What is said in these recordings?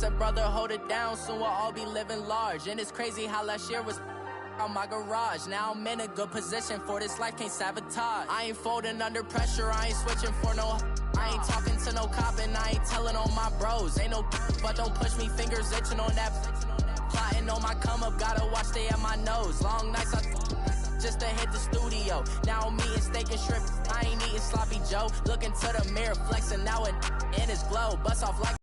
said, brother, hold it down, soon we'll all be living large. And it's crazy how last year was on my garage. Now I'm in a good position for this life, can't sabotage. I ain't folding under pressure, I ain't switching for no. I ain't talking to no cop and I ain't telling on my bros. Ain't no but don't push me, fingers itching on that. Plotting on my come up, gotta watch stay at my nose. Long nights just to hit the studio. Now I'm eating steak and shrimp, I ain't eating sloppy Joe. Looking to the mirror, flexing now it in his glow. Bust off like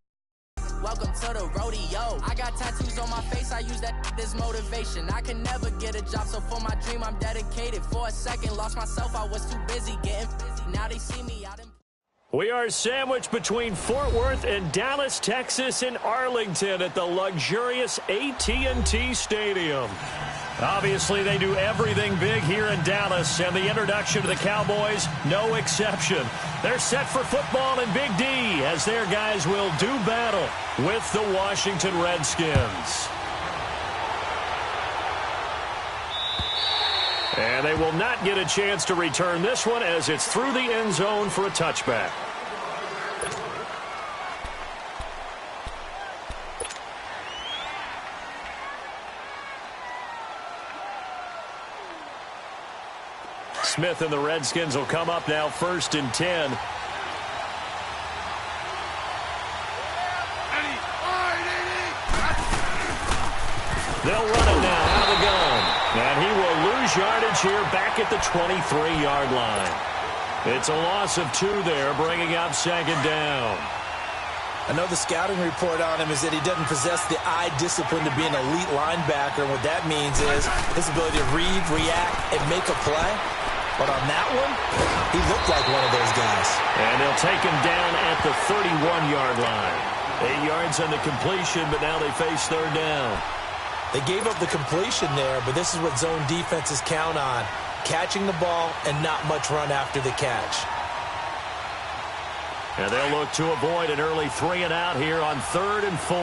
welcome to the rodeo. I got tattoos on my face, I use that as motivation. I can never get a job, so for my dream I'm dedicated. For a second, lost myself, I was too busy getting busy. Now they see me out in. We are sandwiched between Fort Worth and Dallas, Texas, and Arlington at the luxurious AT&T Stadium. Obviously, they do everything big here in Dallas, and the introduction to the Cowboys, no exception. They're set for football in Big D as their guys will do battle with the Washington Redskins. And they will not get a chance to return this one as it's through the end zone for a touchback. Smith and the Redskins will come up now 1st and 10. They'll run it now out of the gun. And he will lose yardage here back at the 23-yard line. It's a loss of 2 there, bringing up 2nd down. I know the scouting report on him is that he doesn't possess the eye discipline to be an elite linebacker. And what that means is his ability to read, react, and make a play. But on that one, he looked like one of those guys. And they'll take him down at the 31-yard line. 8 yards on the completion, but now they face 3rd down. They gave up the completion there, but this is what zone defenses count on. Catching the ball and not much run after the catch. And they'll look to avoid an early 3 and out here on 3rd and 4.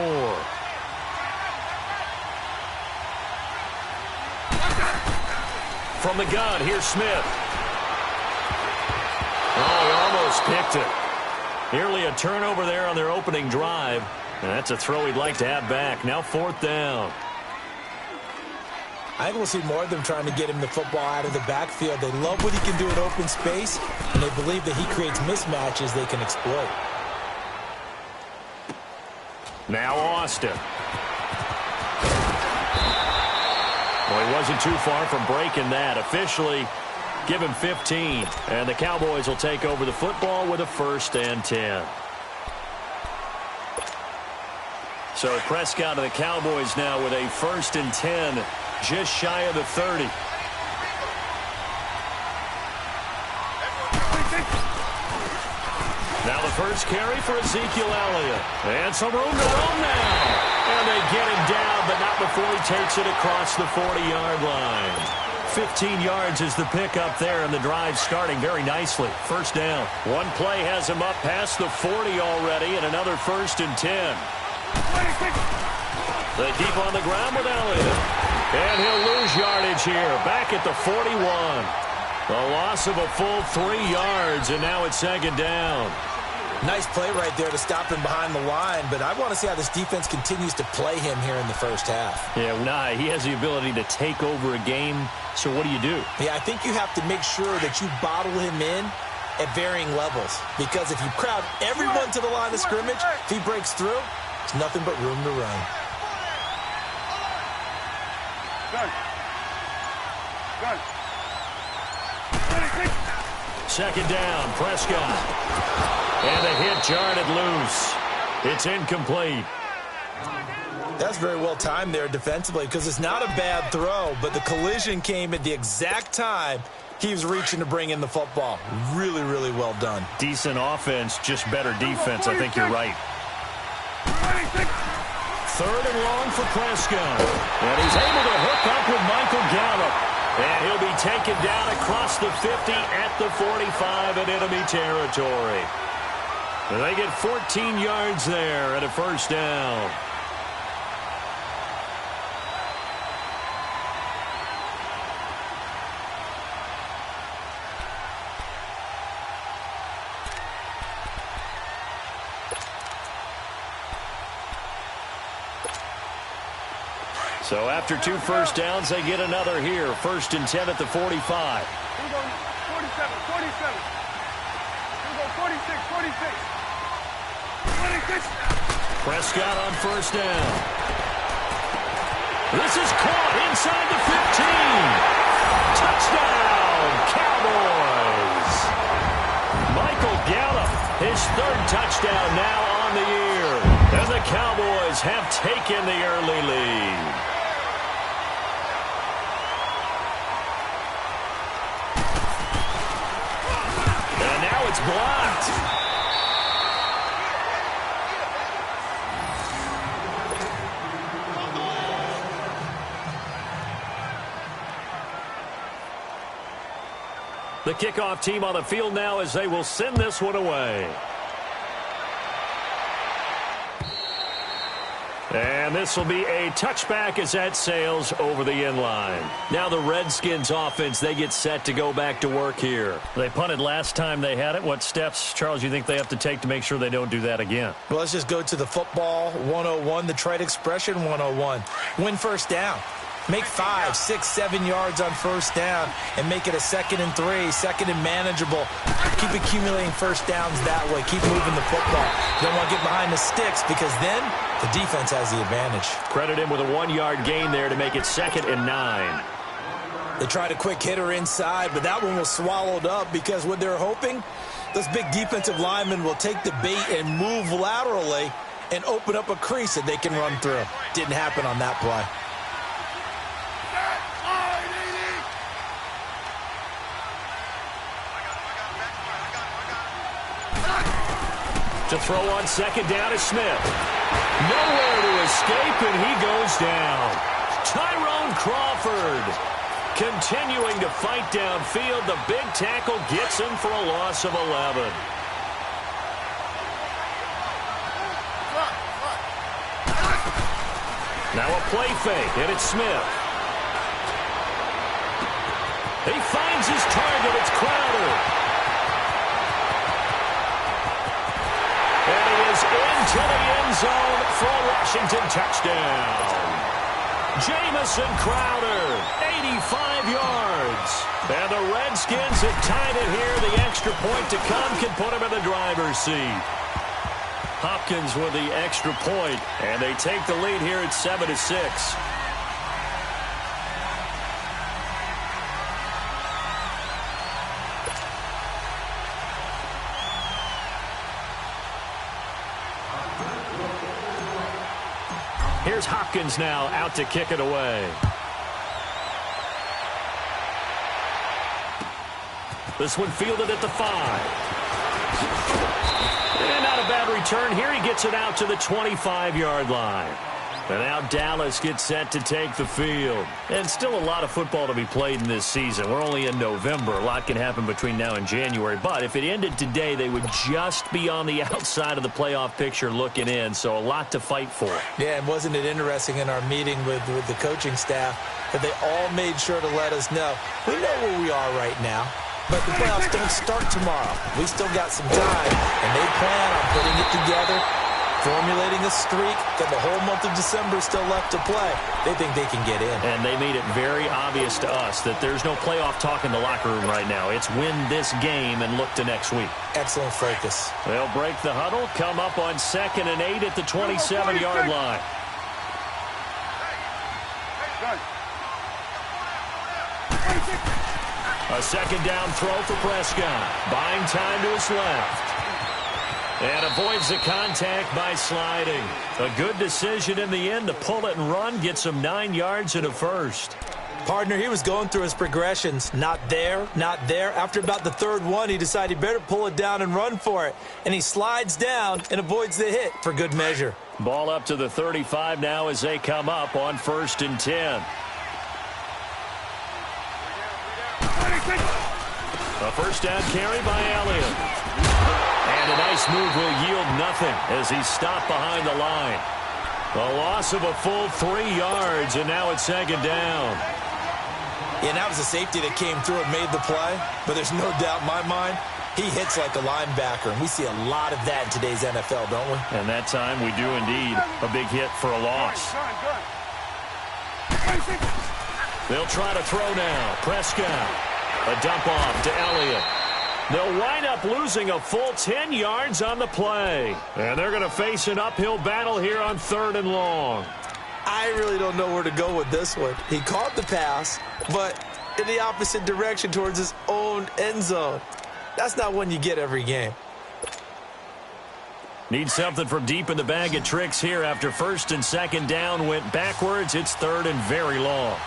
From the gun, here's Smith. Oh, he almost picked it. Nearly a turnover there on their opening drive. And that's a throw he'd like to have back. Now 4th down. I think we'll see more of them trying to get him the football out of the backfield. They love what he can do in open space, and they believe that he creates mismatches they can exploit. Now Austin. Well, he wasn't too far from breaking that. Officially, give him 15. And the Cowboys will take over the football with a 1st and 10. So Prescott of the Cowboys now with a 1st and 10. Just shy of the 30. Now the first carry for Ezekiel Elliott. And some room to roam now. And they get him down, but not before he takes it across the 40-yard line. 15 yards is the pickup there, and the drive starting very nicely. 1st down. One play has him up past the 40 already, and another 1st and 10. They keep on the ground with Elliott. And he'll lose yardage here, back at the 41. A loss of a full 3 yards, and now it's 2nd down. Nice play right there to stop him behind the line, but I want to see how this defense continues to play him here in the 1st half. Yeah, he has the ability to take over a game, so what do you do? Yeah, I think you have to make sure that you bottle him in at varying levels, because if you crowd everyone to the line of scrimmage, if he breaks through, there's nothing but room to run. Good. 2nd down, Prescott. And a hit jarred loose. It's incomplete. That's very well timed there defensively, because it's not a bad throw, but the collision came at the exact time he was reaching to bring in the football. Really, really well done. Decent offense, just better defense. I think you're right. 3rd and long for Prescott. And he's able to hook up with Michael Gallup. And he'll be taken down across the 50 at the 45 in enemy territory. And they get 14 yards there and a 1st down. So after 2 first downs, they get another here. 1st and 10 at the 45. Here we go, 47, 47. Here we go, 46, 46. 46. Prescott on 1st down. This is caught inside the 15. Touchdown, Cowboys. Michael Gallup, his 3rd touchdown now on the year. And the Cowboys have taken the early lead. And now it's blocked. The kickoff team on the field now as they will send this one away. And this will be a touchback as that sails over the end line. Now the Redskins offense, they get set to go back to work here. They punted last time they had it. What steps, Charles, you think they have to take to make sure they don't do that again? Well, let's just go to the football 101, the trite expression 101. Win 1st down. Make 5, 6, 7 yards on 1st down and make it a 2nd and 3, 2nd and manageable. Keep accumulating 1st downs that way. Keep moving the football. You don't want to get behind the sticks because then the defense has the advantage. Credit him with a 1-yard gain there to make it 2nd and 9. They tried a quick hitter inside, but that one was swallowed up because what they're hoping, those big defensive linemen will take the bait and move laterally and open up a crease that they can run through. Didn't happen on that play. To throw on 2nd down is Smith. Nowhere to escape, and he goes down. Tyrone Crawford continuing to fight downfield. The big tackle gets him for a loss of 11. Now a play fake, and it's Smith. He finds his target. It's Crowder. And he is into the end zone for a Washington touchdown. Jamison Crowder, 85 yards. And the Redskins have tied it here. The extra point to come can put him in the driver's seat. Hopkins with the extra point, and they take the lead here at 7-6. Here's Hopkins now out to kick it away. This one fielded at the 5. And not a bad return here. He gets it out to the 25-yard line. And now Dallas gets set to take the field. And still a lot of football to be played in this season. We're only in November. A lot can happen between now and January. But if it ended today, they would just be on the outside of the playoff picture looking in. So a lot to fight for. Yeah, and wasn't it interesting in our meeting with the coaching staff that they all made sure to let us know, we know where we are right now. But the playoffs don't start tomorrow. We still got some time, and they plan on putting it together, formulating a streak, got the whole month of December still left to play. They think they can get in. And they made it very obvious to us that there's no playoff talk in the locker room right now. It's win this game and look to next week. Excellent focus. They'll break the huddle, come up on 2nd and 8 at the 27-yard line. A 2nd down throw for Prescott. Buying time to his left. And avoids the contact by sliding. A good decision in the end to pull it and run. Gets him 9 yards and a first. Partner, he was going through his progressions. Not there, not there. After about the 3rd one, he decided he better pull it down and run for it. And he slides down and avoids the hit for good measure. Ball up to the 35 now as they come up on 1st and 10. A 1st down carry by Elliott. And a nice move will yield nothing as he's stopped behind the line. A loss of a full 3 yards, and now it's 2nd down. Yeah, that was a safety that came through and made the play. But there's no doubt in my mind, he hits like a linebacker. And we see a lot of that in today's NFL, don't we? And that time we do indeed. A big hit for a loss. They'll try to throw now. Prescott. A dump off to Elliott. They'll wind up losing a full 10 yards on the play. And they're going to face an uphill battle here on 3rd and long. I really don't know where to go with this one. He caught the pass, but in the opposite direction towards his own end zone. That's not one you get every game. Need something from deep in the bag of tricks here after 1st and 2nd down went backwards. It's 3rd and very long.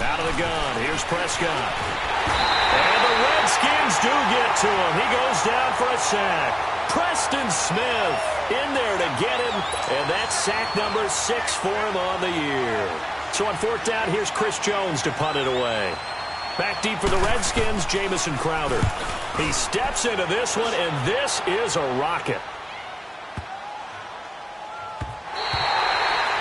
Out of the gun. Here's Prescott. And the Redskins do get to him. He goes down for a sack. Preston Smith in there to get him. And that's sack number 6 for him on the year. So on 4th down, here's Chris Jones to punt it away. Back deep for the Redskins, Jamison Crowder. He steps into this one, and this is a rocket.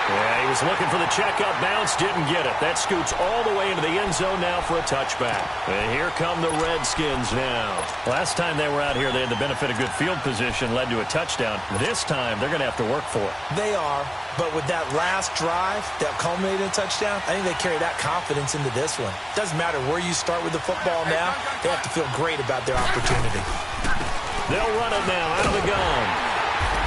Yeah, he was looking for the checkup bounce, didn't get it. That scoots all the way into the end zone now for a touchback. And here come the Redskins now. Last time they were out here, they had the benefit of good field position, led to a touchdown. This time, they're going to have to work for it. They are, but with that last drive that culminated in a touchdown, I think they carry that confidence into this one. Doesn't matter where you start with the football now, they have to feel great about their opportunity. They'll run it now out of the gun.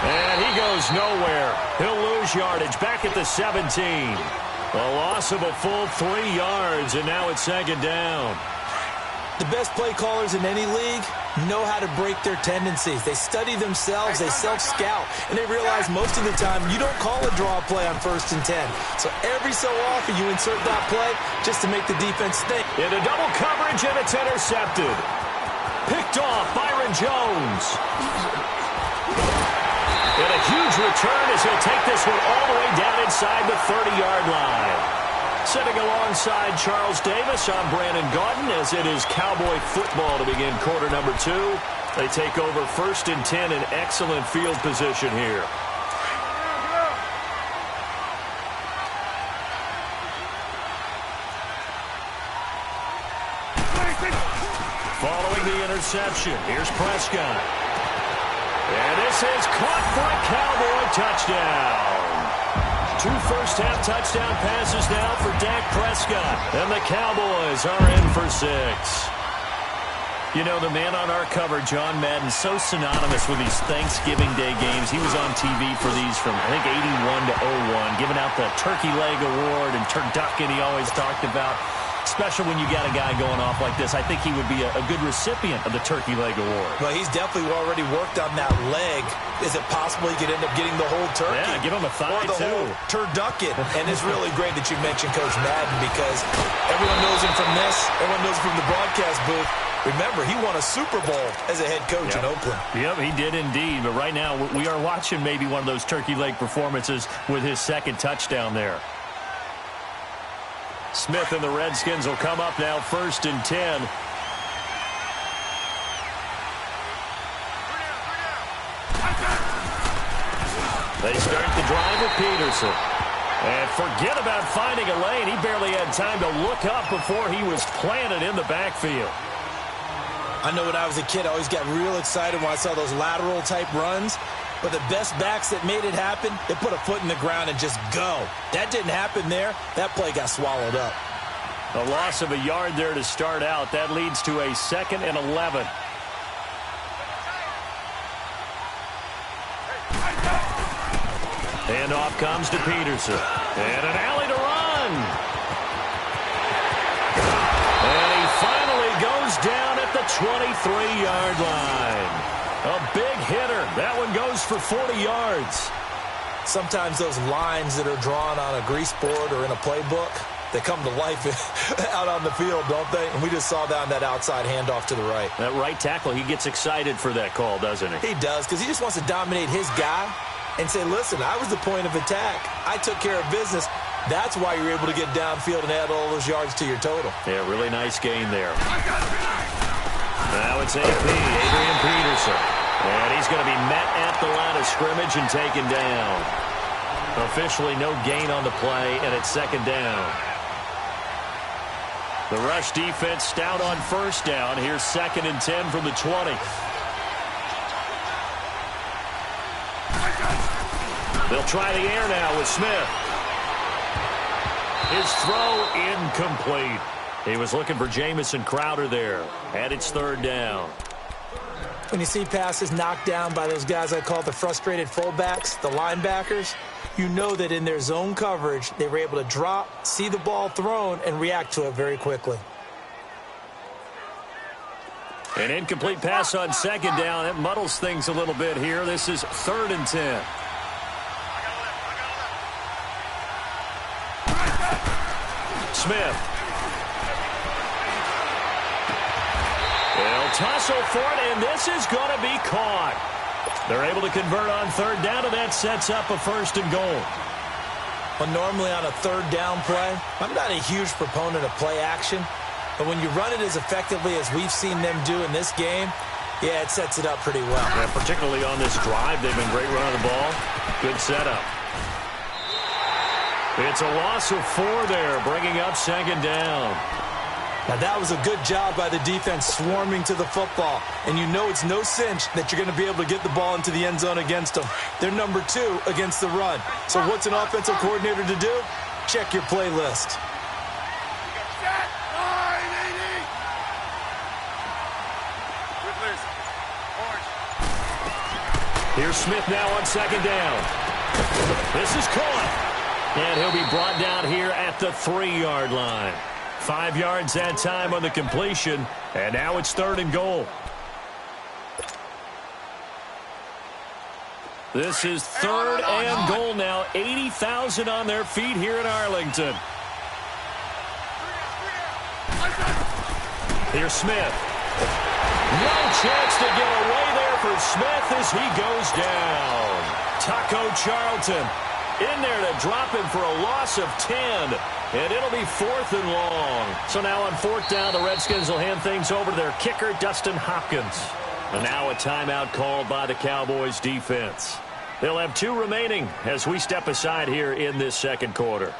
And he goes nowhere. He'll lose yardage back at the 17. A loss of a full 3 yards, and now it's 2nd down. The best play callers in any league know how to break their tendencies. They study themselves, they self-scout, and they realize most of the time you don't call a draw play on 1st and 10. So every so often you insert that play just to make the defense think. Into double coverage, and it's intercepted. Picked off Byron Jones. And a huge return as he'll take this one all the way down inside the 30-yard line. Sitting alongside Charles Davis, I'm Brandon Gaudin as it is Cowboy football to begin quarter number 2. They take over 1st and 10 in excellent field position here. Following the interception, here's Prescott. And this is caught for a Cowboy touchdown. 2 first-half touchdown passes now for Dak Prescott. And the Cowboys are in for 6. You know, the man on our cover, John Madden, so synonymous with these Thanksgiving Day games. He was on TV for these from, I think, 81 to 01, giving out the Turkey Leg Award and turducken he always talked about. Special when you got a guy going off like this. I think he would be a good recipient of the Turkey Leg Award. Well, he's definitely already worked on that leg. Is it possible he could end up getting the whole turkey? Yeah, give him a thigh, or the whole turducken. And it's really great that you mentioned Coach Madden because everyone knows him from this. Everyone knows him from the broadcast booth. Remember, he won a Super Bowl as a head coach in Oakland. Yep, he did indeed. But right now, we are watching maybe one of those turkey leg performances with his 2nd touchdown there. Smith and the Redskins will come up now 1st and 10. They start the drive with Peterson. And forget about finding a lane. He barely had time to look up before he was planted in the backfield. I know when I was a kid, I always got real excited when I saw those lateral-type runs. But the best backs that made it happen, they put a foot in the ground and just go. That didn't happen there. That play got swallowed up. A loss of a yard there to start out. That leads to a 2nd and 11. Handoff comes to Peterson. And an alley to run. And he finally goes down at the 23-yard line. A big hitter. That one goes for 40 yards. Sometimes those lines that are drawn on a grease board or in a playbook, they come to life out on the field, don't they? And we just saw that on that outside handoff to the right. That right tackle, he gets excited for that call, doesn't he? He does, because he just wants to dominate his guy and say, listen, I was the point of attack. I took care of business. That's why you're able to get downfield and add all those yards to your total. Yeah, really nice gain there. Now it's AP, Adrian Peterson. And he's going to be met at the line of scrimmage and taken down. Officially no gain on the play, and it's 2nd down. The rush defense stout on 1st down. Here's 2nd and 10 from the 20. They'll try the air now with Smith. His throw incomplete. He was looking for Jamison Crowder there. And it's third down. When you see passes knocked down by those guys I call the frustrated fullbacks, the linebackers, you know that in their zone coverage, they were able to drop, see the ball thrown, and react to it very quickly. An incomplete pass on second down. That muddles things a little bit here. This is 3rd and 10. Smith. They'll tussle for it, and this is going to be caught. They're able to convert on 3rd down, and that sets up a 1st and goal. Well, normally on a 3rd down play, I'm not a huge proponent of play action, but when you run it as effectively as we've seen them do in this game, yeah, it sets it up pretty well. Yeah, particularly on this drive, they've been great running the ball. Good setup. It's a loss of 4 there, bringing up 2nd down. Now, that was a good job by the defense swarming to the football. And you know it's no cinch that you're going to be able to get the ball into the end zone against them. They're number 2 against the run. So what's an offensive coordinator to do? Check your playlist. Here's Smith now on 2nd down. This is caught. And he'll be brought down here at the 3-yard line. 5 yards that time on the completion. And now it's 3rd and goal. This is 3rd and goal now. 80,000 on their feet here in Arlington. Here's Smith. No chance to get away there for Smith as he goes down. Taco Charlton in there to drop him for a loss of 10. And it'll be 4th and long. So now on 4th down, the Redskins will hand things over to their kicker, Dustin Hopkins. And now a timeout called by the Cowboys defense. They'll have 2 remaining as we step aside here in this 2nd quarter.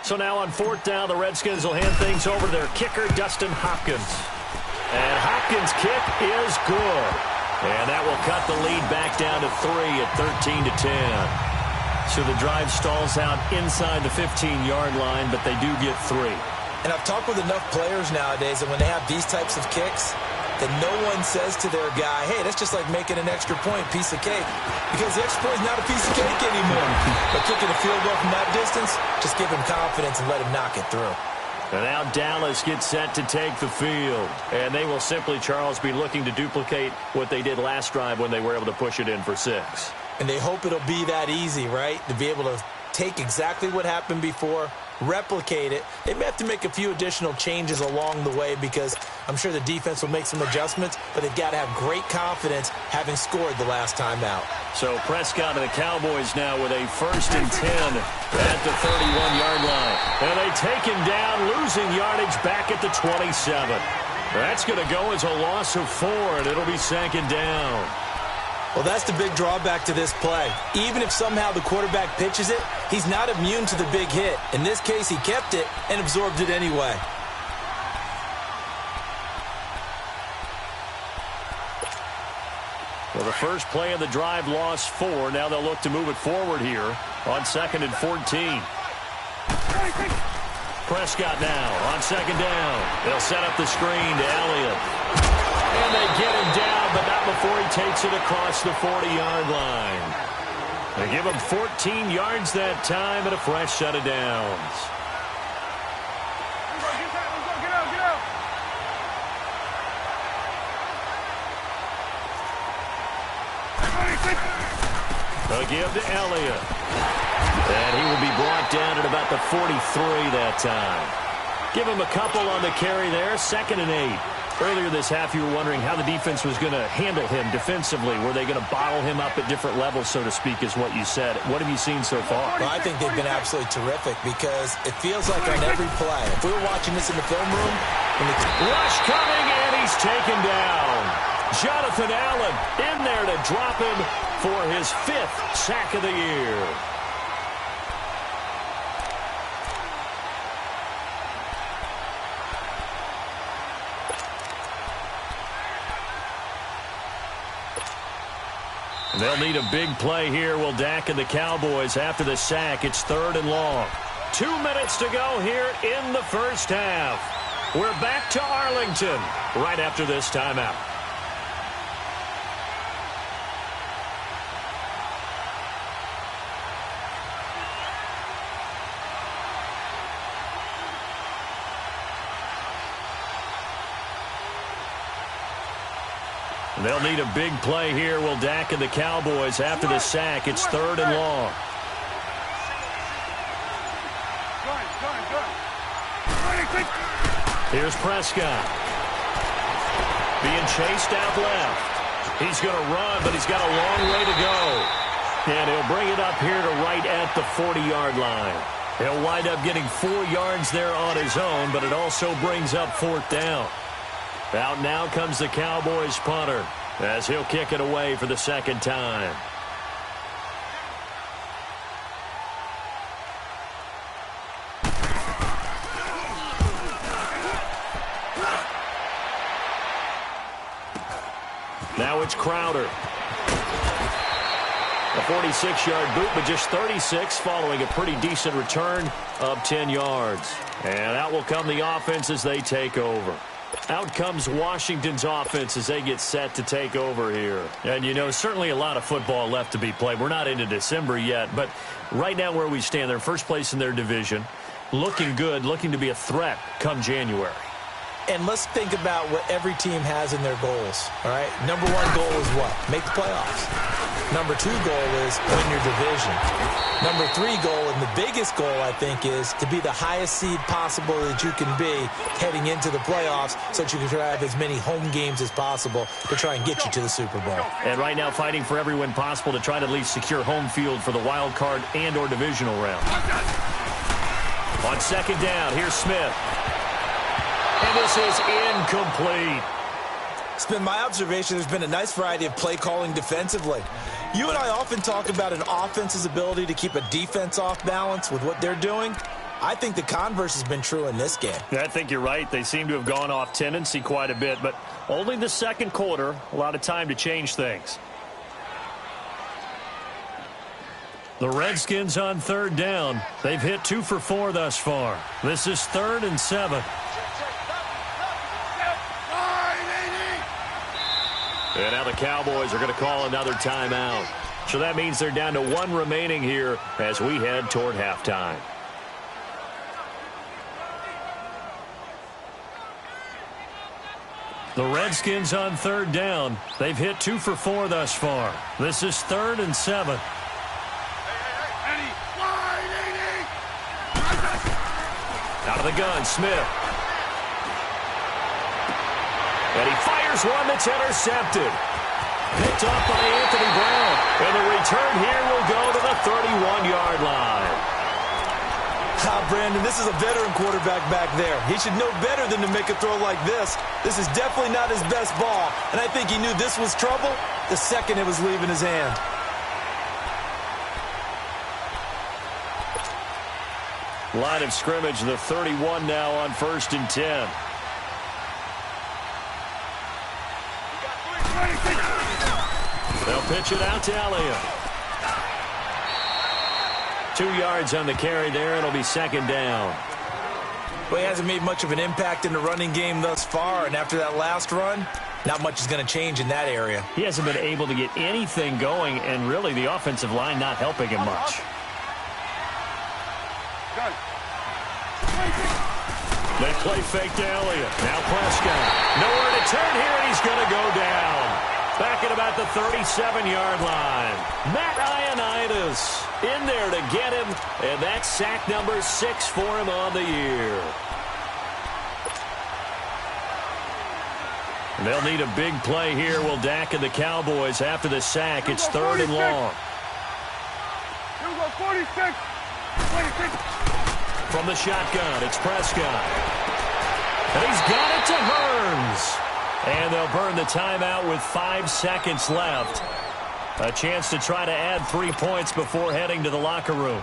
So now on 4th down, the Redskins will hand things over to their kicker, Dustin Hopkins. And Hopkins' kick is good. And that will cut the lead back down to 3 at 13-10. So the drive stalls out inside the 15-yard line, but they do get 3. And I've talked with enough players nowadays that when they have these types of kicks, that no one says to their guy, hey, that's just like making an extra point, piece of cake. Because the extra point is not a piece of cake anymore. But kicking a field goal from that distance, just give him confidence and let him knock it through. And now Dallas gets set to take the field. And they will simply, Charles, be looking to duplicate what they did last drive when they were able to push it in for 6. And they hope it'll be that easy, right? To be able to take exactly what happened before, replicate it. They may have to make a few additional changes along the way because I'm sure the defense will make some adjustments, but they've got to have great confidence having scored the last time out. So Prescott and the Cowboys now with a 1st and 10 at the 31-yard line. And they take him down, losing yardage back at the 27. That's going to go as a loss of 4, and it'll be 2nd down. Well, that's the big drawback to this play. Even if somehow the quarterback pitches it, he's not immune to the big hit. In this case, he kept it and absorbed it anyway. Well, the first play of the drive lost 4. Now they'll look to move it forward here on 2nd and 14. Prescott now on 2nd down. They'll set up the screen to Elliott. And they get him down, but not before he takes it across the 40-yard line. They give him 14 yards that time and a fresh set of downs. They'll give to Elliott. And he will be brought down at about the 43 that time. Give him a couple on the carry there, 2nd and 8. Earlier this half, you were wondering how the defense was going to handle him defensively. Were they going to bottle him up at different levels, so to speak, is what you said. What have you seen so far? Well, I think they've been absolutely terrific because it feels like on every play, if we were watching this in the film room, rush coming, and he's taken down. Jonathan Allen in there to drop him for his 5th sack of the year. They'll need a big play here. Will Dak and the Cowboys after the sack. It's 3rd and long. 2 minutes to go here in the first half. We're back to Arlington right after this timeout. They'll need a big play here. Will Dak and the Cowboys after the sack. It's 3rd and long. Here's Prescott. Being chased out left. He's going to run, but he's got a long way to go. And he'll bring it up here to right at the 40-yard line. He'll wind up getting 4 yards there on his own, but it also brings up 4th down. Out now comes the Cowboys punter as he'll kick it away for the 2nd time. Now it's Crowder. A 46-yard boot, but just 36 following a pretty decent return of 10 yards. And out will come the offense as they take over. Out comes Washington's offense as they get set to take over here. And, you know, certainly a lot of football left to be played. We're not into December yet, but right now where we stand, they're first place in their division, looking good, looking to be a threat come January. And let's think about what every team has in their goals, all right? Number 1 goal is what? Make the playoffs. Number 2 goal is win your division. Number 3 goal, and the biggest goal, I think, is to be the highest seed possible that you can be heading into the playoffs so that you can try to have as many home games as possible to try and get you to the Super Bowl. And right now fighting for every win possible to try to at least secure home field for the wild card and or divisional round. On 2nd down, here's Smith. And this is incomplete. It's been my observation there's been a nice variety of play calling defensively. You and I often talk about an offense's ability to keep a defense off balance with what they're doing. I think the converse has been true in this game. I think you're right. They seem to have gone off tendency quite a bit, but only the 2nd quarter, a lot of time to change things. The Redskins on 3rd down. They've hit 2 for 4 thus far. This is 3rd and 7. And now the Cowboys are going to call another timeout. So that means they're down to 1 remaining here as we head toward halftime. The Redskins on 3rd down. They've hit 2 for 4 thus far. This is 3rd and 7. Out of the gun, Smith. And he fires one that's intercepted. Picked up by Anthony Brown. And the return here will go to the 31-yard line. Brandon, this is a veteran quarterback back there. He should know better than to make a throw like this. This is definitely not his best ball. And I think he knew this was trouble the second it was leaving his hand. Line of scrimmage, the 31 now on 1st and 10. They'll pitch it out to Elliott. 2 yards on the carry there. It'll be 2nd down. Well, he hasn't made much of an impact in the running game thus far, and after that last run, not much is going to change in that area. He hasn't been able to get anything going, and really the offensive line not helping him much. They play fake to Elliott. Now Prescott. Nowhere to turn here, and he's going to go down. Back at about the 37-yard line. Matt Ioannidis in there to get him, and that's sack number 6 for him on the year. They'll need a big play here. Will Dak and the Cowboys after the sack. It's 3rd and long. Here we go, 46. 26. From the shotgun, it's Prescott. And he's got it to Hearns. And they'll burn the timeout with 5 seconds left. A chance to try to add 3 points before heading to the locker room.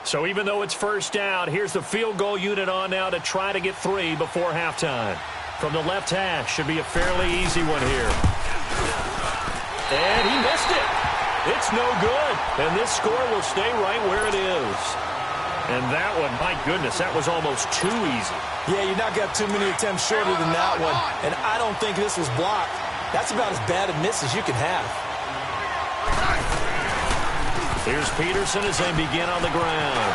So even though it's 1st down, here's the field goal unit on now to try to get 3 before halftime. from the left hash. Should be a fairly easy one here. And he missed it. It's no good. And this score will stay right where it is. And that one, my goodness, that was almost too easy. Yeah, you're not going to have too many attempts shorter than that one. And I don't think this was blocked. That's about as bad a miss as you can have. Here's Peterson as they begin on the ground.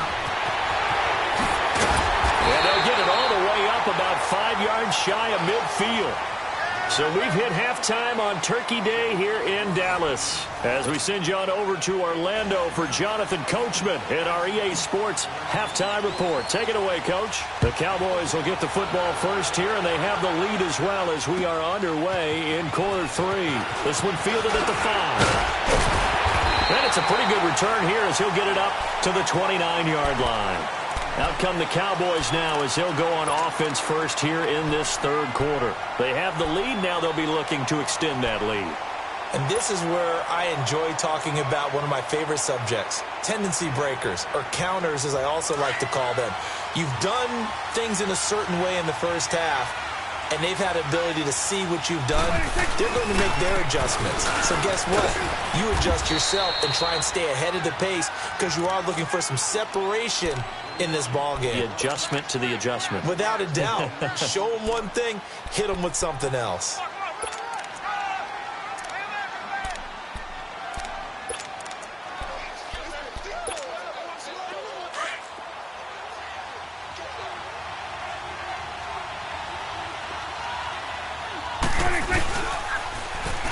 And they'll get it all the way up about 5 yards shy of midfield. So we've hit halftime on Turkey Day here in Dallas. As we send you on over to Orlando for Jonathan Coachman in our EA Sports halftime report. Take it away, Coach. The Cowboys will get the football first here, and they have the lead as well as we are underway in quarter 3. This one fielded at the 5. And it's a pretty good return here as he'll get it up to the 29-yard line. Out come the Cowboys now as they'll go on offense first here in this third quarter. They have the lead. Now they'll be looking to extend that lead. And this is where I enjoy talking about one of my favorite subjects, tendency breakers, or counters as I also like to call them. You've done things in a certain way in the first half, and they've had ability to see what you've done. They're going to make their adjustments. So guess what? You adjust yourself and try and stay ahead of the pace because you are looking for some separation in this ball game. The adjustment to the adjustment. Without a doubt. Show them one thing, hit them with something else.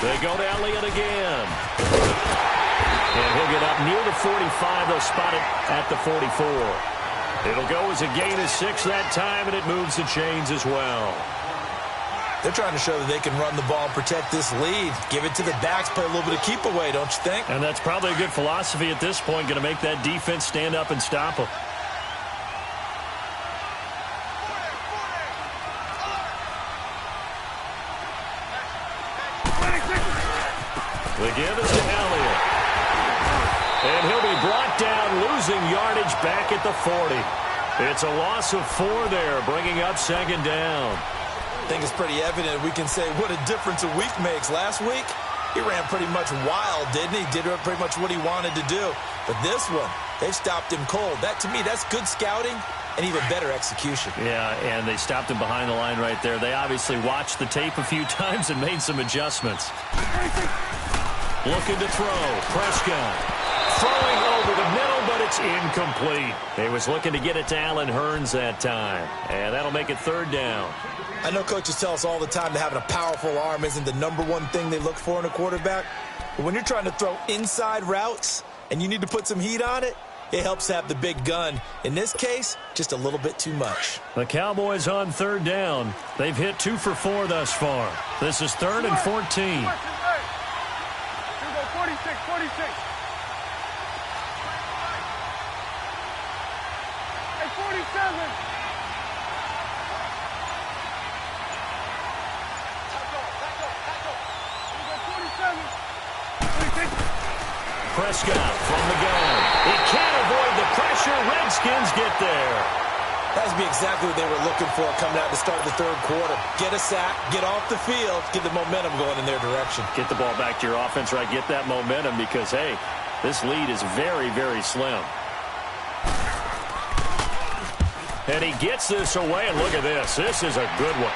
They go to Elliott again. And he'll get up near the 45. They'll spot it at the 44. It'll go as a gain of 6 that time, and it moves the chains as well. They're trying to show that they can run the ball and protect this lead. Give it to the backs, play a little bit of keep away, don't you think? And that's probably a good philosophy at this point, going to make that defense stand up and stop them. The give is to Elliott. And he'll be brought down, losing yardage back at the 40. It's a loss of 4 there, bringing up second down. I think it's pretty evident. We can say what a difference a week makes. Last week, he ran pretty much wild, didn't he? Did pretty much what he wanted to do. But this one, they've stopped him cold. That, to me, that's good scouting and even better execution. Yeah, and they stopped him behind the line right there. They obviously watched the tape a few times and made some adjustments. Looking to throw. Prescott throwing over the middle, but it's incomplete. He was looking to get it to Allen Hurns that time, and that'll make it third down. I know coaches tell us all the time that having a powerful arm isn't the #1 thing they look for in a quarterback, but when you're trying to throw inside routes and you need to put some heat on it, it helps have the big gun. In this case, just a little bit too much. The Cowboys on third down. They've hit 2 for 4 thus far. This is 3rd and 14. 46, 46. Hey, 47. Prescott from the gun. He can't avoid the pressure. Redskins get there. That would be exactly what they were looking for coming out to start the third quarter. Get a sack, get off the field, get the momentum going in their direction. Get the ball back to your offense, right? Get that momentum because, hey, this lead is very, very slim. And he gets this away, and look at this. This is a good one.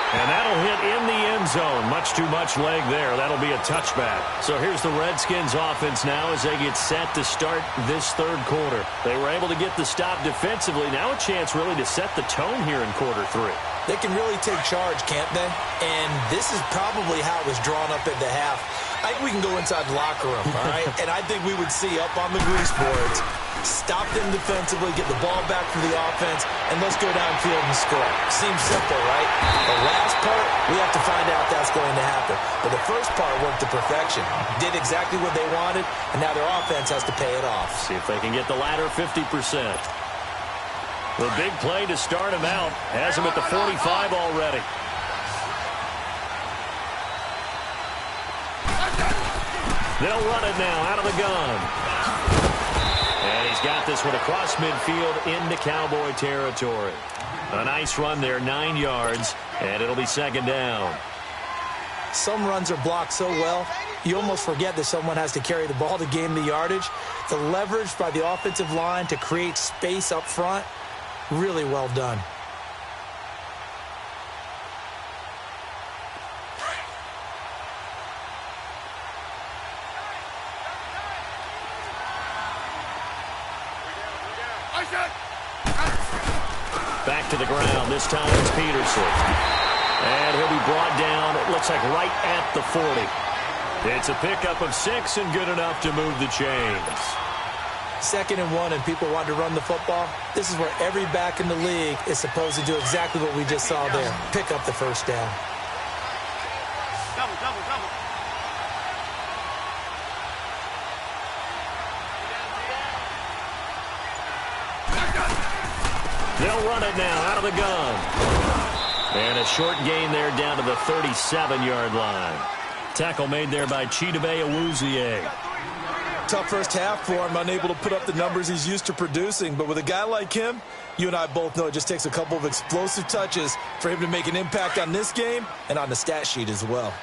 And that'll hit in the end zone. Much too much leg there. That'll be a touchback. So here's the Redskins offense now as they get set to start this third quarter. They were able to get the stop defensively. Now a chance really to set the tone here in quarter 3. They can really take charge, can't they? And this is probably how it was drawn up at the half. I think we can go inside the locker room, all right? And I think we would see up on the grease boards, stop them defensively, get the ball back for the offense, and let's go downfield and score. Seems simple, right? The last part, we have to find out that's going to happen. But the first part worked to perfection. Did exactly what they wanted, and now their offense has to pay it off. See if they can get the latter 50%. The big play to start him out has him at the 45 already. They'll run it now out of the gun. And he's got this one across midfield into Cowboy territory. A nice run there, 9 yards, and it'll be second down. Some runs are blocked so well, you almost forget that someone has to carry the ball to gain the yardage. The leverage by the offensive line to create space up front, really well done. Back to the ground. This time it's Peterson. And he'll be brought down, it looks like right at the 40. It's a pickup of 6 and good enough to move the chains. 2nd and 1 and people want to run the football. This is where every back in the league is supposed to do exactly what we just saw there. Pick up the first down. Double, double, double. They'll run it now out of the gun. And a short gain there down to the 37-yard line. Tackle made there by Chidobe Awuzie. Tough first half for him, unable to put up the numbers he's used to producing. But with a guy like him, you and I both know it just takes a couple of explosive touches for him to make an impact on this game and on the stat sheet as well.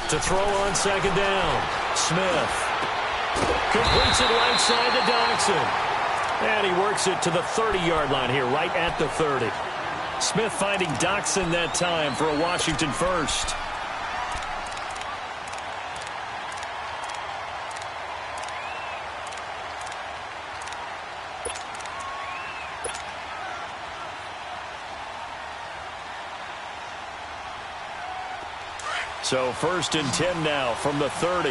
To throw on second down, Smith completes it right side to Doxson. And he works it to the 30-yard line here, right at the 30. Smith finding Doxson that time for a Washington first. So 1st and 10 now from the 30.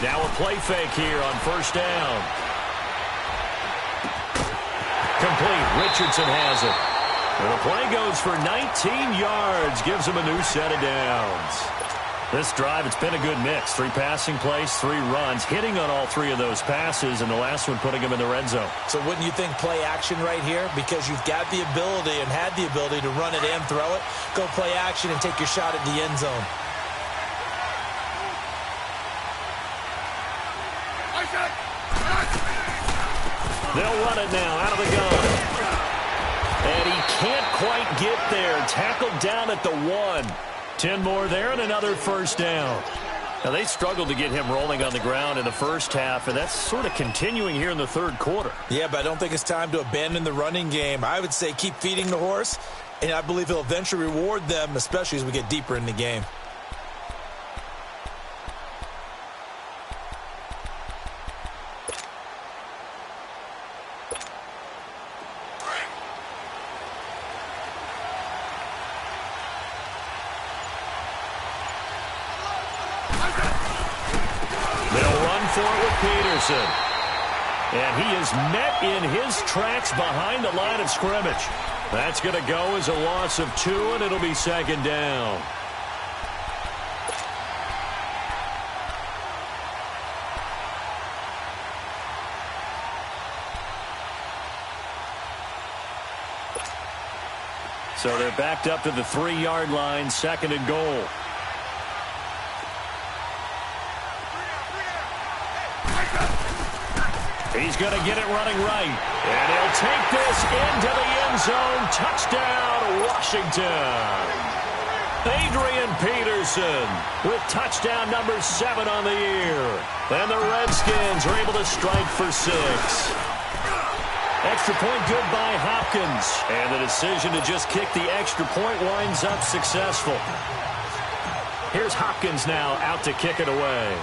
Now a play fake here on 1st down. Complete. Richardson has it. And the play goes for 19 yards. Gives him a new set of downs. This drive, it's been a good mix. 3 passing plays, 3 runs. Hitting on all 3 of those passes, and the last one putting him in the red zone. So wouldn't you think play action right here? Because you've got the ability and had the ability to run it and throw it. Go play action and take your shot at the end zone. They'll run it now out of the gun. And he can't quite get there. Tackled down at the 1. 10 more there and another 1st down. Now, they struggled to get him rolling on the ground in the first half, and that's sort of continuing here in the 3rd quarter. Yeah, but I don't think it's time to abandon the running game. I would say keep feeding the horse, and I believe he'll eventually reward them, especially as we get deeper in the game. Peterson. And he is met in his tracks behind the line of scrimmage. That's going to go as a loss of 2, and it'll be 2nd down. So they're backed up to the 3-yard line, 2nd and goal. He's going to get it running right. And he'll take this into the end zone. Touchdown, Washington. Adrian Peterson with touchdown number 7 on the year. And the Redskins are able to strike for 6. Extra point good by Hopkins. And the decision to just kick the extra point winds up successful. Here's Hopkins now out to kick it away.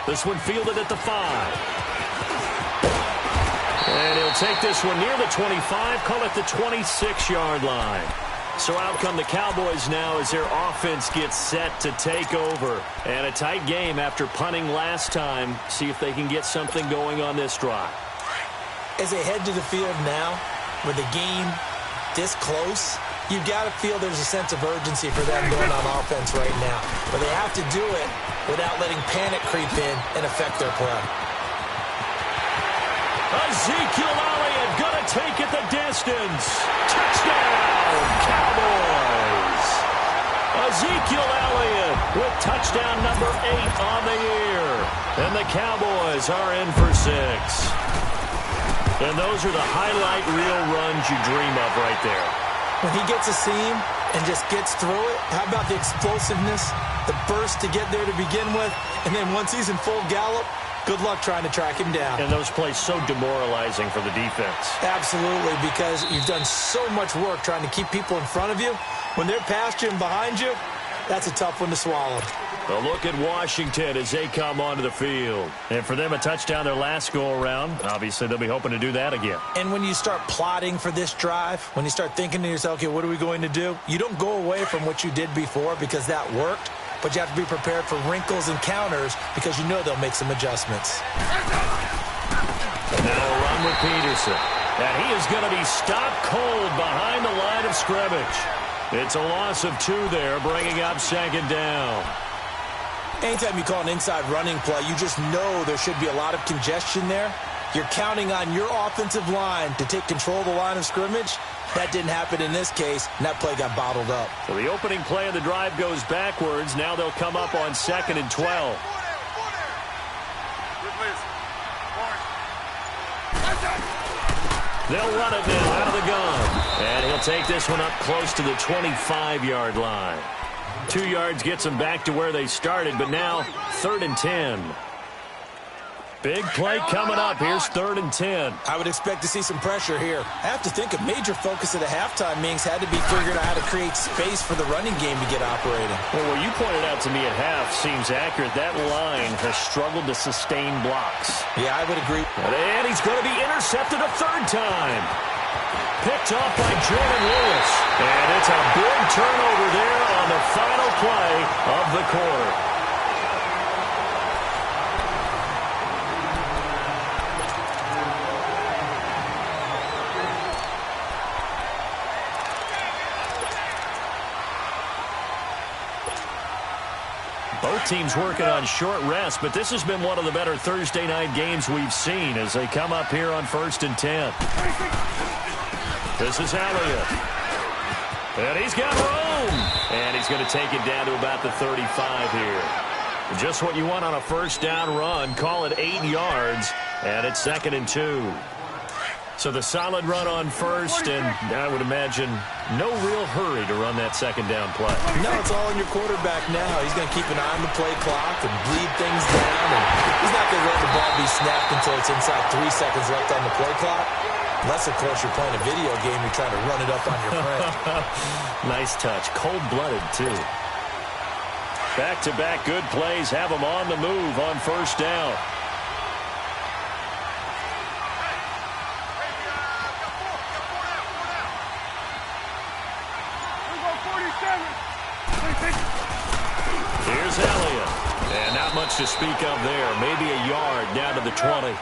This one fielded at the 5. And he'll take this one near the 25, call it the 26-yard line. So out come the Cowboys now as their offense gets set to take over. And a tight game after punting last time. See if they can get something going on this drive. As they head to the field now, with the game this close, you've got to feel there's a sense of urgency for them going on offense right now. But they have to do it without letting panic creep in and affect their play. A Ezekiel Elliott going to take it the distance. Touchdown, Cowboys. Ezekiel Elliott with touchdown number 8 on the year. And the Cowboys are in for 6. And those are the highlight reel runs you dream of right there. When he gets a seam and just gets through it, how about the explosiveness, the burst to get there to begin with, and then once he's in full gallop, good luck trying to track him down. And those plays so demoralizing for the defense. Absolutely, because you've done so much work trying to keep people in front of you. When they're past you and behind you, that's a tough one to swallow. A look at Washington as they come onto the field. And for them, a touchdown their last go-around. Obviously, they'll be hoping to do that again. And when you start plotting for this drive, when you start thinking to yourself, okay, what are we going to do? You don't go away from what you did before because that worked, but you have to be prepared for wrinkles and counters because you know they'll make some adjustments. Now a run with Peterson. And he is going to be stopped cold behind the line of scrimmage. It's a loss of 2 there, bringing up second down. Anytime you call an inside running play, you just know there should be a lot of congestion there. You're counting on your offensive line to take control of the line of scrimmage. That didn't happen in this case, and that play got bottled up. So the opening play of the drive goes backwards. Now they'll come up on 2nd and 12. They'll run it now out of the gun. And he'll take this one up close to the 25-yard line. 2 yards gets them back to where they started, but now 3rd and 10. Big play coming up. Here's 3rd and 10. I would expect to see some pressure here. I have to think a major focus of the halftime meetings had to be figuring out how to create space for the running game to get operating. Well, what you pointed out to me at half seems accurate. That line has struggled to sustain blocks. Yeah, I would agree. And he's going to be intercepted a 3rd time. Picked off by Jordan Lewis. And it's a big turnover there on the final play of the quarter. Both teams working on short rest, but this has been one of the better Thursday night games we've seen as they come up here on 1st and 10. This is Elliott. And he's got room. And he's going to take it down to about the 35 here. Just what you want on a first down run. Call it 8 yards. And it's 2nd and 2. So the solid run on first, and I would imagine no real hurry to run that 2nd down play. No, it's all in your quarterback now. He's going to keep an eye on the play clock and bleed things down. And he's not going to let the ball be snapped until it's inside 3 seconds left on the play clock. Unless, of course, you're playing a video game, you're trying to run it up on your friend. Nice touch. Cold-blooded, too. Back-to-back good plays have them on the move on first down. Here's Elliott. And not much to speak of there. Maybe a yard down to the 20.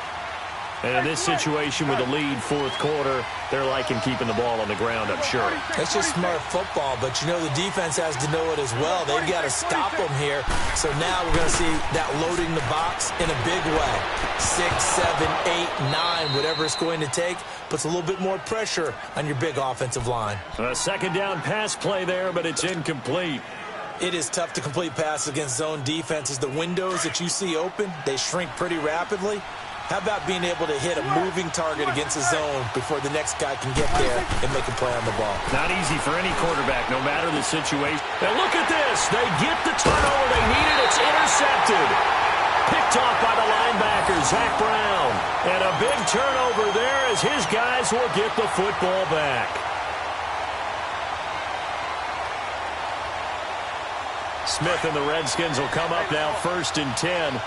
And in this situation with a lead 4th quarter, they're liking keeping the ball on the ground, I'm sure. That's just smart football, but you know the defense has to know it as well. They've got to stop them here. So now we're going to see that loading the box in a big way. 6, 7, 8, 9, whatever it's going to take, puts a little bit more pressure on your big offensive line. A 2nd down pass play there, but it's incomplete. It is tough to complete passes against zone defenses. The windows that you see open, they shrink pretty rapidly. How about being able to hit a moving target against a zone before the next guy can get there and make a play on the ball? Not easy for any quarterback, no matter the situation. Now look at this. They get the turnover they needed. It's intercepted. Picked off by the linebacker, Zach Brown. And a big turnover there as his guys will get the football back. Smith and the Redskins will come up now 1st and 10.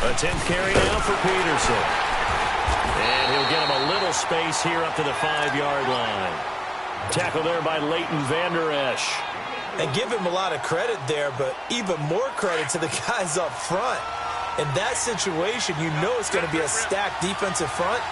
A 10th carry now for Peterson. And he'll get him a little space here up to the 5-yard line. Tackle there by Leighton Vander Esch. And give him a lot of credit there, but even more credit to the guys up front. In that situation, you know it's going to be a stacked defensive front.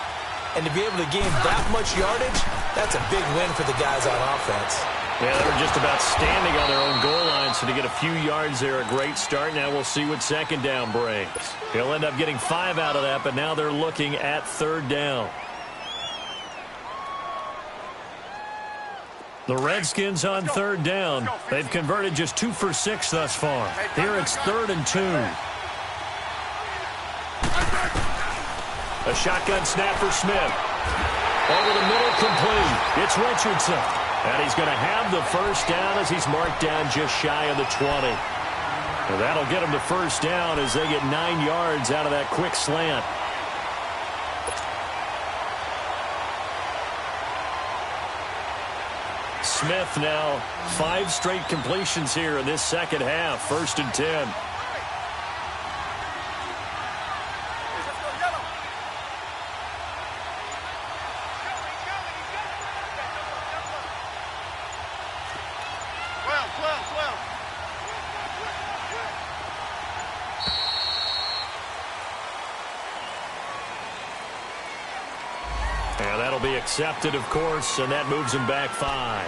and to be able to gain that much yardage, that's a big win for the guys on offense. Yeah, they were just about standing on their own goal line, so to get a few yards there, a great start. Now we'll see what second down brings. He'll end up getting 5 out of that, but now they're looking at third down. The Redskins on third down. They've converted just 2 for 6 thus far. Here it's 3rd and 2. A shotgun snap for Smith. Over the middle, complete. It's Richardson. And he's going to have the first down as he's marked down just shy of the 20. And that'll get him to first down as they get 9 yards out of that quick slant. Smith now 5 straight completions here in this second half. 1st and 10. Be accepted, of course, and that moves him back 5.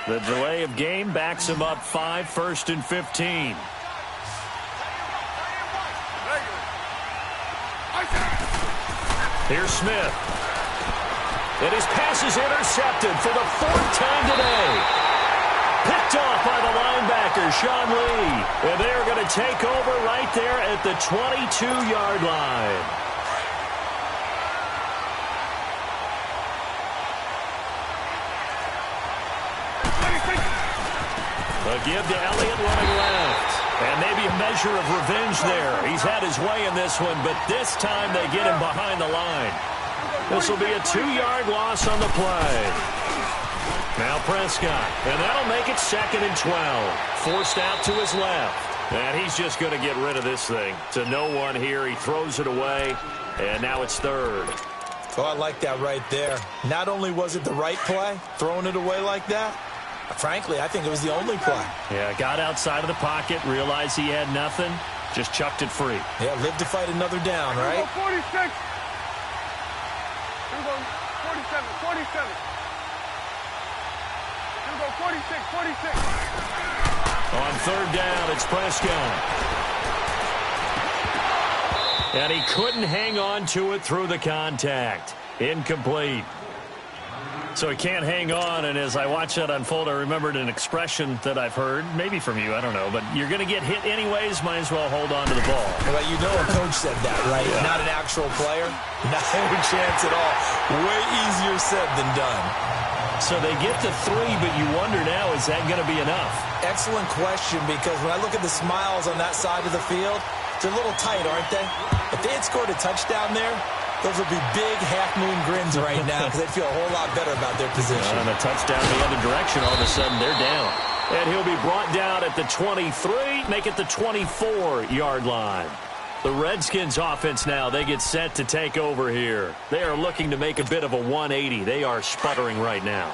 The delay of game backs him up 5, 1st and 15. Here's Smith. And his pass is intercepted for the 4th time today. Picked off by the linebacker, Sean Lee. And they're going to take over right there at the 22-yard line. A give to Elliott running left. And maybe a measure of revenge there. He's had his way in this one, but this time they get him behind the line. This will be a 2-yard loss on the play. Now Prescott, and that'll make it 2nd and 12. Forced out to his left. And he's just going to get rid of this thing. To no one here. He throws it away, and now it's 3rd. Oh, I like that right there. Not only was it the right play, throwing it away like that, frankly, I think it was the only play. Yeah, got outside of the pocket, realized he had nothing, just chucked it free. Yeah, live to fight another down, right? 46. Here we go, 47, 47. Here we go, 46, 46. On 3rd down, it's Prescott. And he couldn't hang on to it through the contact. Incomplete. So he can't hang on, and as I watched that unfold, I remembered an expression that I've heard, maybe from you, I don't know, but you're going to get hit anyways, might as well hold on to the ball. Well, you know a coach said that, right? Yeah. Not an actual player. Not a chance at all. Way easier said than done. So they get to 3, but you wonder now, is that going to be enough? Excellent question, because when I look at the smiles on that side of the field, they're a little tight, aren't they? If they had scored a touchdown there, those would be big half-moon grins right now because they'd feel a whole lot better about their position. And a touchdown the other direction, all of a sudden they're down. And he'll be brought down at the 23, make it the 24-yard line. The Redskins offense now, they get set to take over here. They are looking to make a bit of a 180. They are sputtering right now.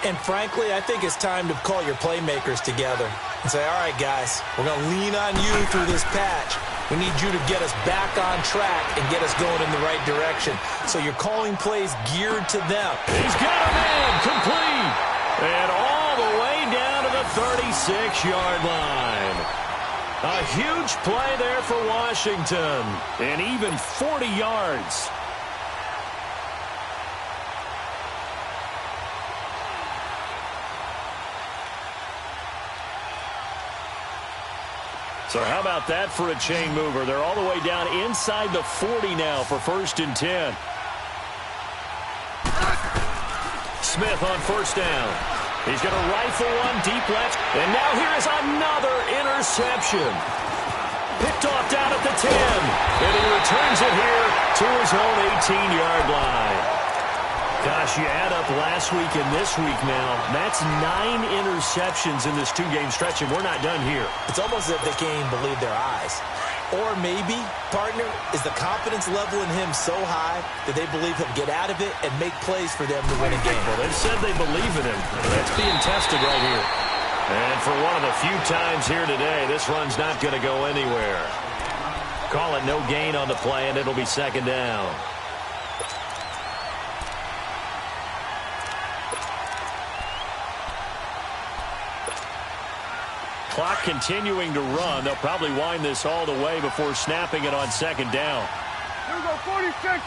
And frankly, I think it's time to call your playmakers together and say, all right, guys, we're going to lean on you through this patch. We need you to get us back on track and get us going in the right direction. So you're calling plays geared to them. He's got a man complete. And all the way down to the 36-yard line. A huge play there for Washington. And even 40 yards. So how about that for a chain mover? They're all the way down inside the 40 now for 1st and 10. Smith on 1st down. He's going to rifle one deep left. And now here is another interception. Picked off down at the 10. And he returns it here to his own 18-yard line. Gosh, you add up last week and this week now, that's 9 interceptions in this 2-game stretch, and we're not done here. It's almost as if they can't even believe their eyes. Or maybe, partner, is the confidence level in him so high that they believe he'll get out of it and make plays for them to win a game. Well, they've said they believe in him. That's being tested right here. And for one of the few times here today, this run's not going to go anywhere. Call it no gain on the play, and it'll be second down. Clock continuing to run. They'll probably wind this all the way before snapping it on second down. Here we go, 46.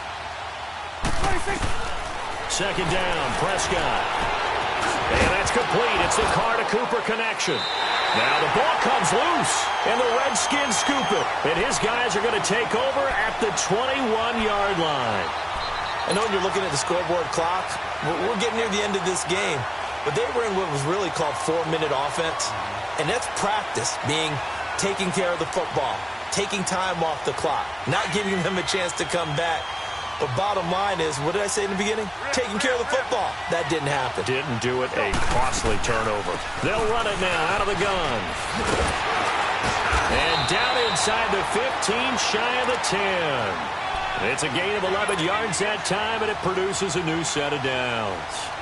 46. Second down, Prescott. And that's complete. It's the Carr-to-Cooper connection. Now the ball comes loose, and the Redskins scoop it. And his guys are going to take over at the 21-yard line. I know you're looking at the scoreboard clock. We're getting near the end of this game. But they were in what was really called 4-minute offense. And that's practice, being taking care of the football, taking time off the clock, not giving them a chance to come back. But bottom line is, what did I say in the beginning? Taking care of the football. That didn't happen. Didn't do it. A costly turnover. They'll run it now out of the gun. And down inside the 15, shy of the 10. It's a gain of 11 yards that time, and it produces a new set of downs.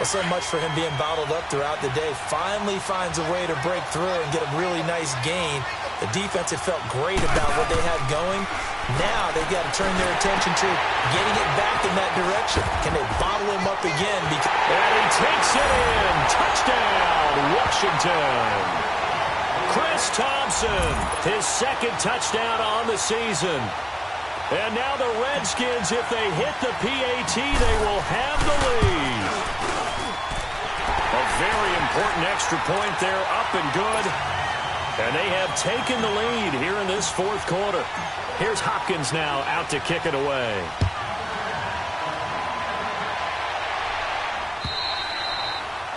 Well, so much for him being bottled up throughout the day. Finally finds a way to break through and get a really nice gain. The defense had felt great about what they had going. Now they've got to turn their attention to getting it back in that direction. Can they bottle him up again? And he takes it in. Touchdown, Washington. Chris Thompson, his second touchdown on the season. And now the Redskins, if they hit the PAT, they will have the lead. A very important extra point there, up and good. And they have taken the lead here in this fourth quarter. Here's Hopkins now out to kick it away.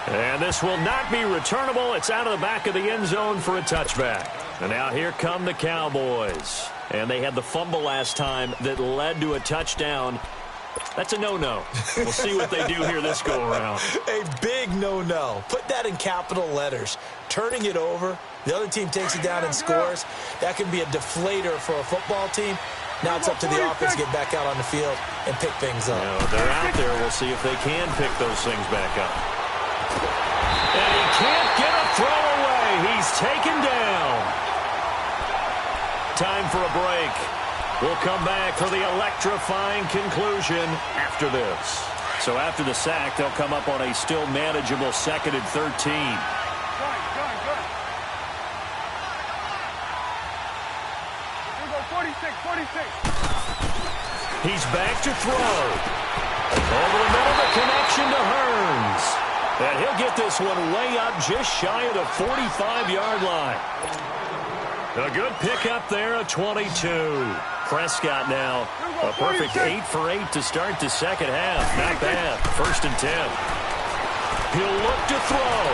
And this will not be returnable. It's out of the back of the end zone for a touchback. And now here come the Cowboys. And they had the fumble last time that led to a touchdown. That's a no-no. We'll see what they do here this go-around. A big no-no. Put that in capital letters. Turning it over, the other team takes it down and scores. That can be a deflator for a football team. Now it's up to the offense to get back out on the field and pick things up. They're out there. We'll see if they can pick those things back up. And he can't get a throw away. He's taken down. Time for a break. We'll come back for the electrifying conclusion after this. So after the sack, they'll come up on a still manageable 2nd and 13. Good. Here we go, 46, 46. He's back to throw. Over the middle, the connection to Hearns. And he'll get this one way up just shy of the 45-yard line. A good pickup there, a 22. Prescott now, a perfect 8 for 8 to start the second half. Not bad. 1st and 10. He'll look to throw,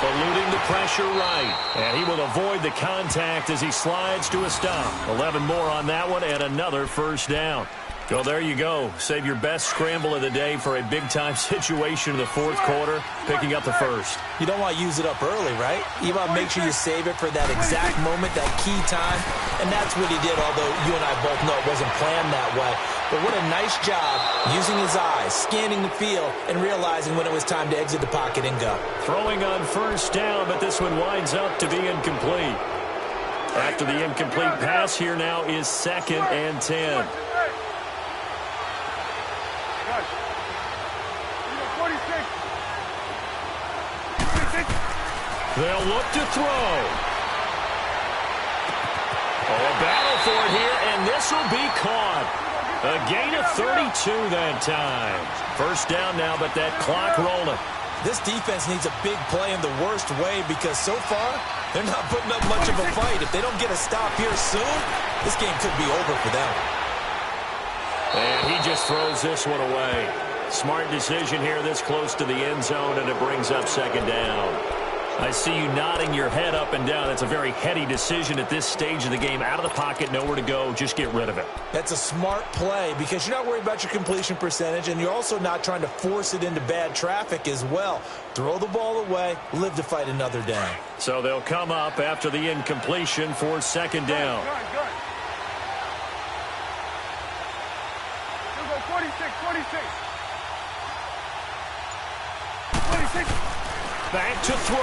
eluding the pressure right. And he will avoid the contact as he slides to a stop. 11 more on that one and another first down. Well, there you go. Save your best scramble of the day for a big-time situation in the fourth quarter, picking up the first. You don't want to use it up early, right? You want to make sure you save it for that exact moment, that key time. And that's what he did, although you and I both know it wasn't planned that way. But what a nice job using his eyes, scanning the field, and realizing when it was time to exit the pocket and go. Throwing on first down, but this one winds up to be incomplete. After the incomplete pass, here now is 2nd and 10. They'll look to throw. Oh, a battle for it here, and this will be caught. A gain of 32 that time. First down now, but that clock rolling. This defense needs a big play in the worst way because so far, they're not putting up much of a fight. If they don't get a stop here soon, this game could be over for them. And he just throws this one away. Smart decision here this close to the end zone, and it brings up 2nd down. I see you nodding your head up and down. That's a very heady decision at this stage of the game. Out of the pocket, nowhere to go. Just get rid of it. That's a smart play because you're not worried about your completion percentage, and you're also not trying to force it into bad traffic as well. Throw the ball away, live to fight another down. So they'll come up after the incompletion for second down. Good. We'll go 46. 26. Back to throw.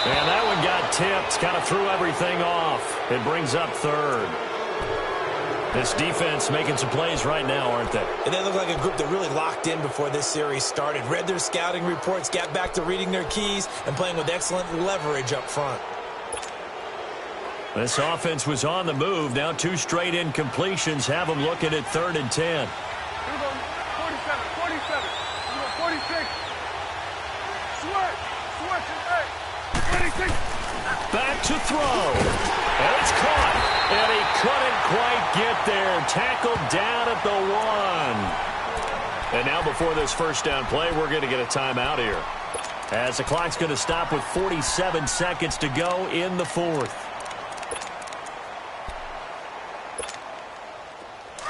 And that one got tipped. Kind of threw everything off. It brings up third. This defense making some plays right now, aren't they? And they look like a group that really locked in before this series started. Read their scouting reports, got back to reading their keys, and playing with excellent leverage up front. This offense was on the move. Now 2 straight incompletions have them looking at 3rd and 10. We'll go 47. We'll go 46. Switch, 26. Back to throw. And it's caught. And he couldn't quite get there. Tackled down at the 1. And now before this first down play, we're going to get a timeout here, as the clock's going to stop with 47 seconds to go in the 4th.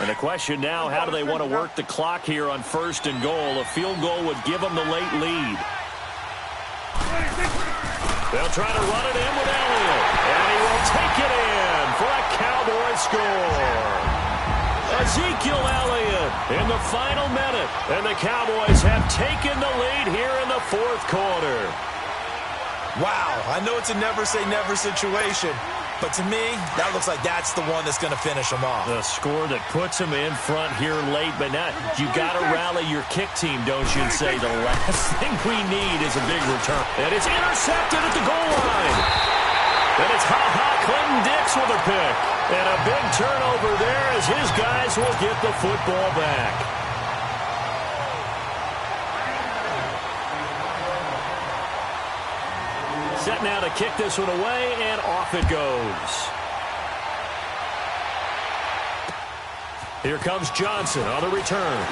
And the question now, how do they want to work the clock here on 1st and goal? A field goal would give them the late lead. They'll try to run it in with Elliott. And he will take it in for a Cowboy score. Ezekiel Elliott in the final minute. And the Cowboys have taken the lead here in the 4th quarter. Wow, I know it's a never-say-never situation, but to me, that looks like that's the one that's going to finish them off. The score that puts them in front here late, but now you got to rally your kick team, don't you, and say the last thing we need is a big return. And it's intercepted at the goal line. And it's Clinton Dix with a pick. And a big turnover there as his guys will get the football back. Set now to kick this one away, and off it goes. Here comes Johnson on the return.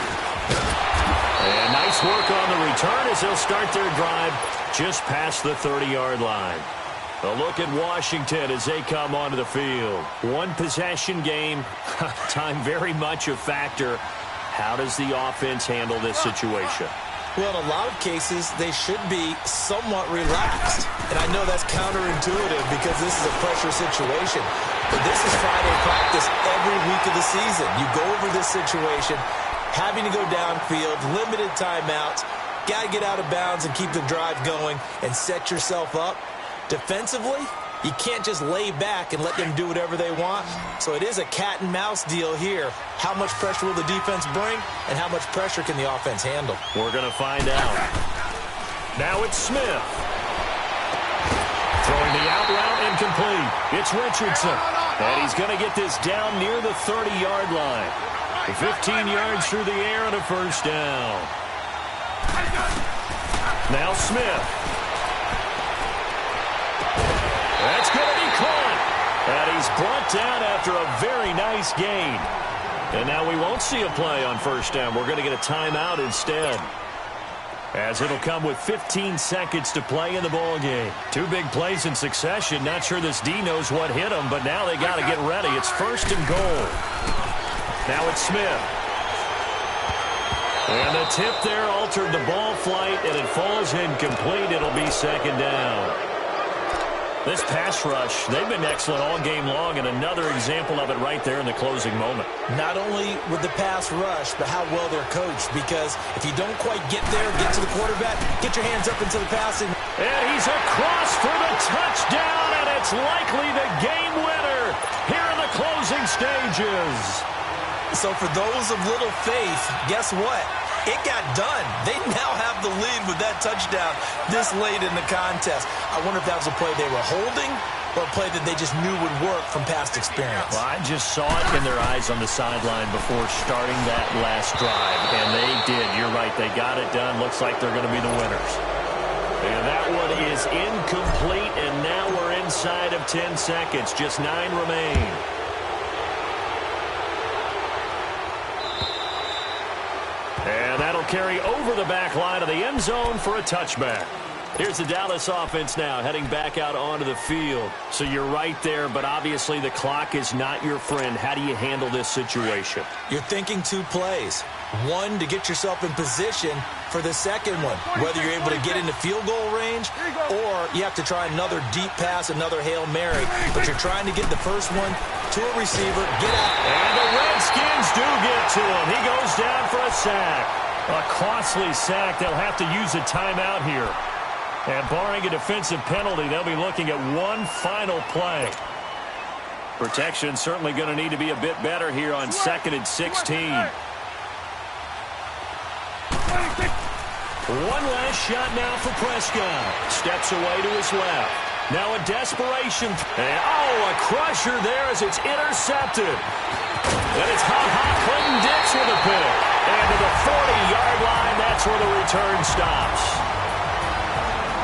And nice work on the return as they'll start their drive just past the 30-yard line. A look at Washington as they come onto the field. One possession game. Time very much a factor. How does the offense handle this situation? Well, in a lot of cases, they should be somewhat relaxed. And I know that's counterintuitive because this is a pressure situation. But this is Friday practice every week of the season. You go over this situation, having to go downfield, limited timeouts, got to get out of bounds and keep the drive going and set yourself up. Defensively, you can't just lay back and let them do whatever they want. So it is a cat and mouse deal here. How much pressure will the defense bring, and how much pressure can the offense handle? We're going to find out. Now it's Smith. Throwing the out route incomplete. It's Richardson. And he's going to get this down near the 30-yard line. 15 yards through the air and a first down. Now Smith. That's going to be caught. And he's brought down after a very nice gain. And now we won't see a play on first down. We're going to get a timeout instead, as it'll come with 15 seconds to play in the ball game. 2 big plays in succession. Not sure this D knows what hit him, but now they got to get ready. It's 1st and goal. Now it's Smith. And the tip there altered the ball flight, and it falls incomplete. It'll be 2nd down. This pass rush, they've been excellent all game long, and another example of it right there in the closing moment. Not only with the pass rush, but how well they're coached, because if you don't quite get there, get to the quarterback, get your hands up into the passing. And he's across for the touchdown, and it's likely the game winner here in the closing stages. So for those of little faith, guess what? It got done. They now have the lead with that touchdown this late in the contest. I wonder if that was a play they were holding or a play that they just knew would work from past experience. Well, I just saw it in their eyes on the sideline before starting that last drive, and they did. You're right. They got it done. Looks like they're going to be the winners. And that one is incomplete, and now we're inside of 10 seconds. Just 9 remain. And that'll carry over the back line of the end zone for a touchback. Here's the Dallas offense now, heading back out onto the field. So you're right there, but obviously the clock is not your friend. How do you handle this situation? You're thinking 2 plays. One, to get yourself in position for the second one, whether you're able to get into field goal range or you have to try another deep pass, another Hail Mary. But you're trying to get the first one to a receiver, get out. And the Redskins do get to him. He goes down for a sack. A costly sack. They'll have to use a timeout here. And barring a defensive penalty, they'll be looking at one final play. Protection certainly going to need to be a bit better here on 2nd and 16. One last shot now for Prescott. Steps away to his left. Now a desperation. A crusher there as it's intercepted. Then it's hot Clinton Dix with a pick. And to the 40-yard line, that's where the return stops.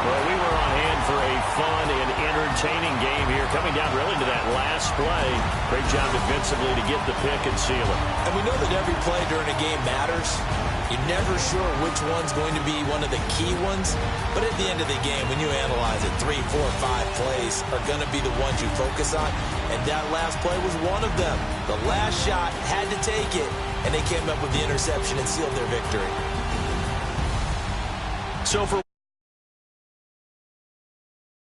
Well, we were on hand for a fun and entertaining game here, coming down really to that last play. Great job defensively to get the pick and seal it. And we know that every play during a game matters. You're never sure which one's going to be one of the key ones. But at the end of the game, when you analyze it, 3, 4, 5 plays are going to be the ones you focus on. And that last play was one of them. The last shot had to take it, and they came up with the interception and sealed their victory. So for